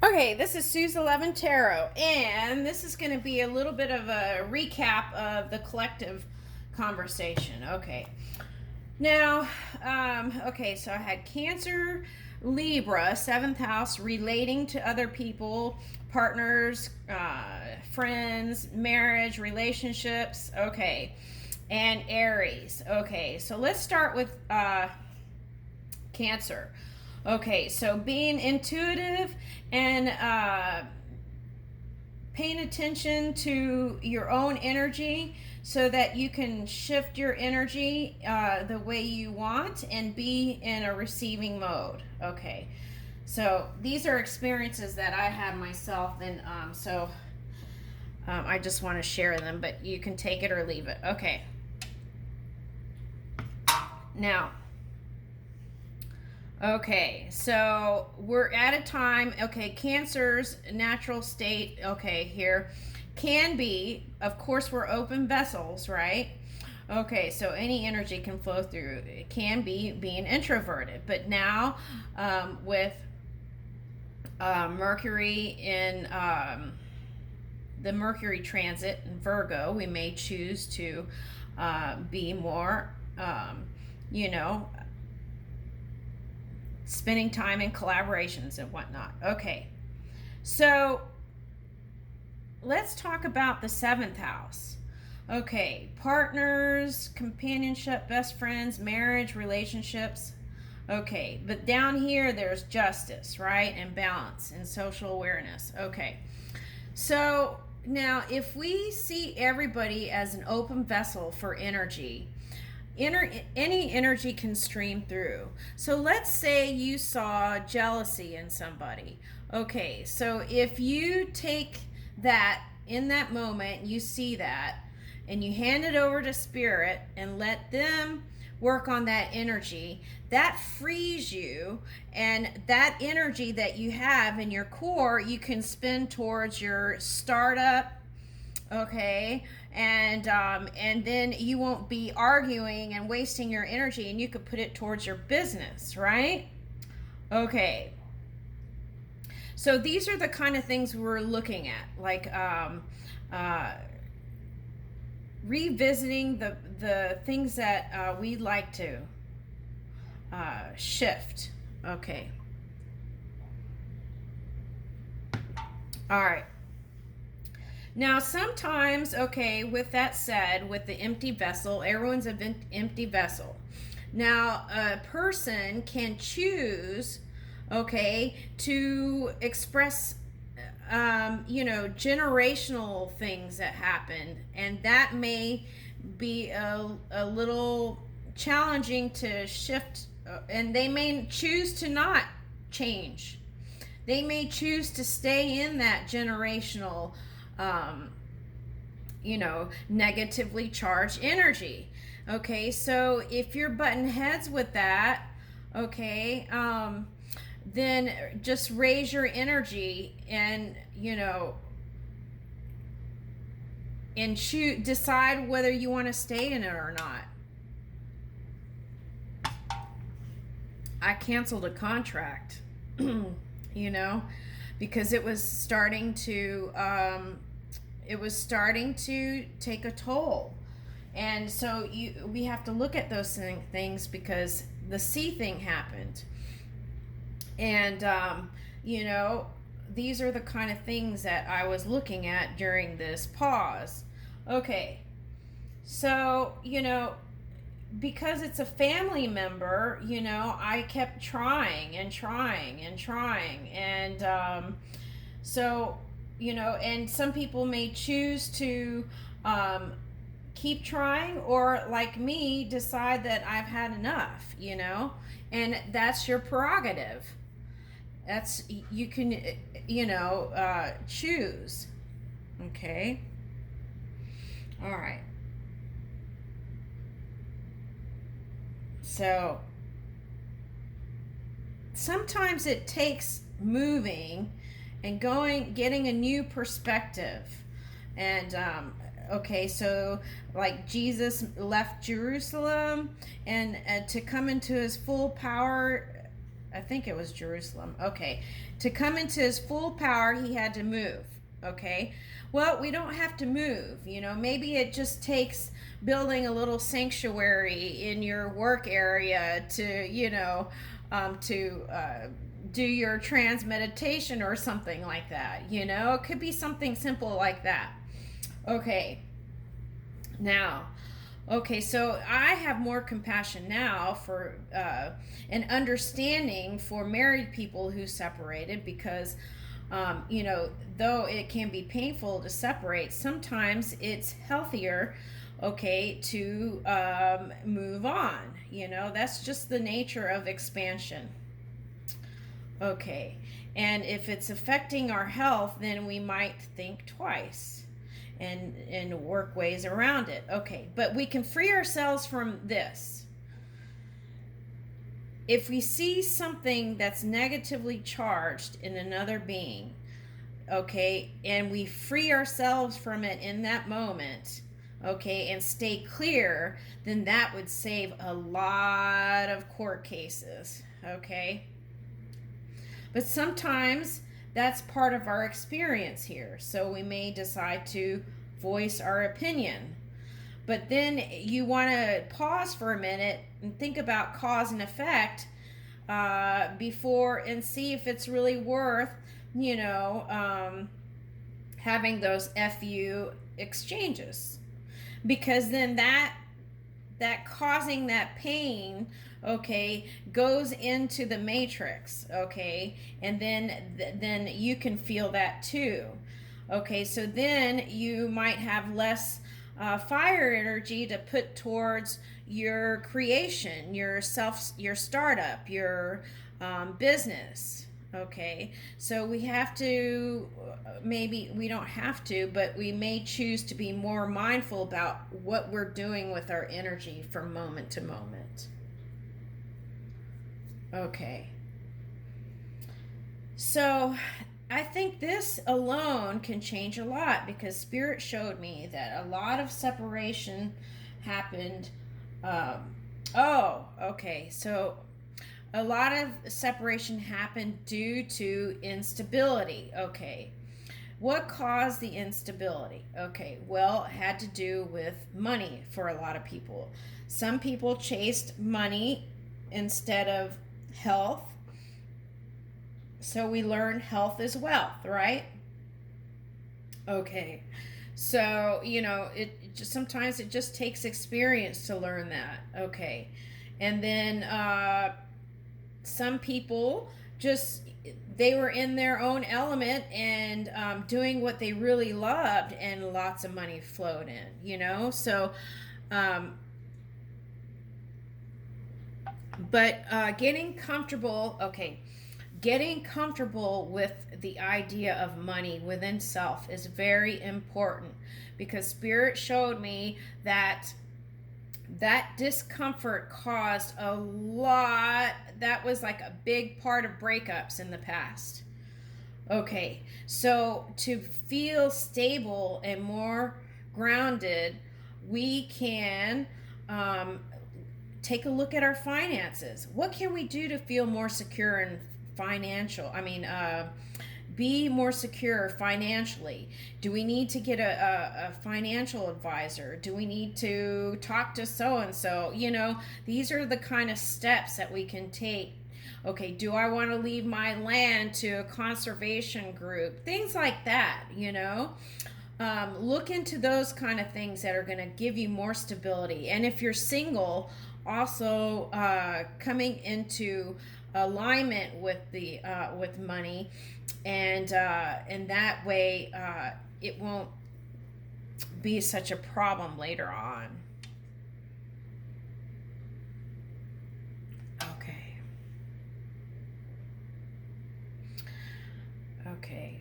Okay, this is Sue's 11 Tarot, and this is going to be a little bit of a recap of the collective conversation. Okay, now, okay, so I had Cancer, Libra, 7th house, relating to other people, partners, friends, marriage, relationships. Okay, and Aries. Okay, so let's start with Cancer. Okay, so being intuitive and paying attention to your own energy so that you can shift your energy the way you want and be in a receiving mode. Okay, so these are experiences that I had myself, and I just want to share them, but you can take it or leave it. Okay, now. Okay, so we're at a time, okay, Cancer's natural state, okay, here, can be, of course, we're open vessels, right? Okay, so any energy can flow through. It can be being introverted, but now with Mercury in the Mercury transit in Virgo, we may choose to be more, you know, spending time in collaborations and whatnot. Okay, so let's talk about the 7th house. Okay, partners, companionship, best friends, marriage, relationships. Okay, but down here there's justice, right? And balance and social awareness. Okay, so now if we see everybody as an open vessel for energy, any energy can stream through. So let's say you saw jealousy in somebody. Okay, so if you take that in that moment, you see that, and you hand it over to spirit and let them work on that energy, that frees you, and that energy that you have in your core you can spend towards your startup. Okay, and then you won't be arguing and wasting your energy, and you could put it towards your business, right? Okay, so these are the kind of things we're looking at, like uh, revisiting the things that we'd like to shift. Okay, all right. Now, sometimes, okay, with that said, with the empty vessel, everyone's an empty vessel. Now, a person can choose, okay, to express, generational things that happen, and that may be a little challenging to shift, and they may choose to not change. They may choose to stay in that generational um, negatively charged energy. Okay, so if you're butting heads with that, okay, then just raise your energy and, and decide whether you want to stay in it or not. I canceled a contract, because it was starting to take a toll. And so we have to look at those things because the C thing happened. And, these are the kind of things that I was looking at during this pause. Okay, so, because it's a family member, I kept trying and trying and trying. And so, and some people may choose to keep trying, or like me, decide that I've had enough, and that's your prerogative. That's, you can, choose. Okay. All right. So sometimes it takes moving and getting a new perspective. And okay, so like Jesus left Jerusalem and to come into his full power I think it was Jerusalem. Okay. To come into his full power, he had to move. Okay. Well, we don't have to move. Maybe it just takes building a little sanctuary in your work area to do your trans meditation or something like that. It could be something simple like that. Okay. Now, okay, so I have more compassion now for and understanding for married people who separated because, though it can be painful to separate, sometimes it's healthier, okay, to move on. That's just the nature of expansion. Okay, and if it's affecting our health, then we might think twice and work ways around it. Okay, but we can free ourselves from this. If we see something that's negatively charged in another being, okay, and we free ourselves from it in that moment, okay, and stay clear, then that would save a lot of court cases, okay? But sometimes that's part of our experience here. So we may decide to voice our opinion. But then you want to pause for a minute and think about cause and effect before and see if it's really worth, having those FU exchanges. Because then that causing that pain, okay, goes into the matrix, okay, and then you can feel that too. Okay, so then you might have less fire energy to put towards your creation, your startup, your business. Okay, so we have to, maybe we don't have to, but we may choose to be more mindful about what we're doing with our energy from moment to moment. Okay, so I think this alone can change a lot because Spirit showed me that a lot of separation happened. Okay, so a lot of separation happened due to instability. Okay, what caused the instability? Okay, well, it had to do with money for a lot of people. Some people chased money instead of health. So we learn health is wealth, right? Okay. So, it just sometimes it just takes experience to learn that. Okay. And then some people just they were in their own element and doing what they really loved, and lots of money flowed in. So but getting comfortable with the idea of money within self is very important, because Spirit showed me that discomfort caused a lot. That was like a big part of breakups in the past. Okay, so to feel stable and more grounded, we can take a look at our finances. What can we do to feel more secure and be more secure financially? Do we need to get a financial advisor? Do we need to talk to so-and-so? These are the kind of steps that we can take. Okay, do I want to leave my land to a conservation group? Things like that, look into those kind of things that are going to give you more stability. And if you're single, also coming into alignment with the with money, and that way it won't be such a problem later on. Okay.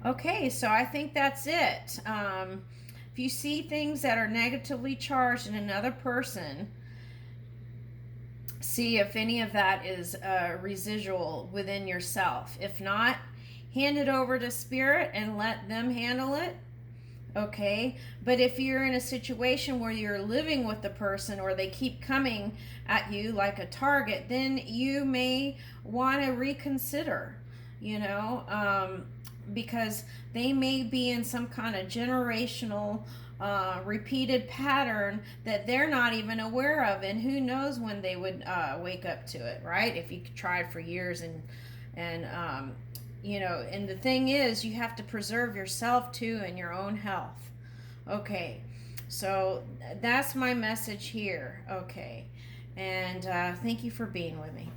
Okay, so I think that's it. If you see things that are negatively charged in another person, see if any of that is residual within yourself. If not, hand it over to spirit and let them handle it. Okay, but if you're in a situation where you're living with the person or they keep coming at you like a target, then you may want to reconsider, because they may be in some kind of generational repeated pattern that they're not even aware of, and who knows when they would wake up to it, right? If you tried for years and and the thing is, you have to preserve yourself too and your own health. Okay, so that's my message here. Okay, and thank you for being with me.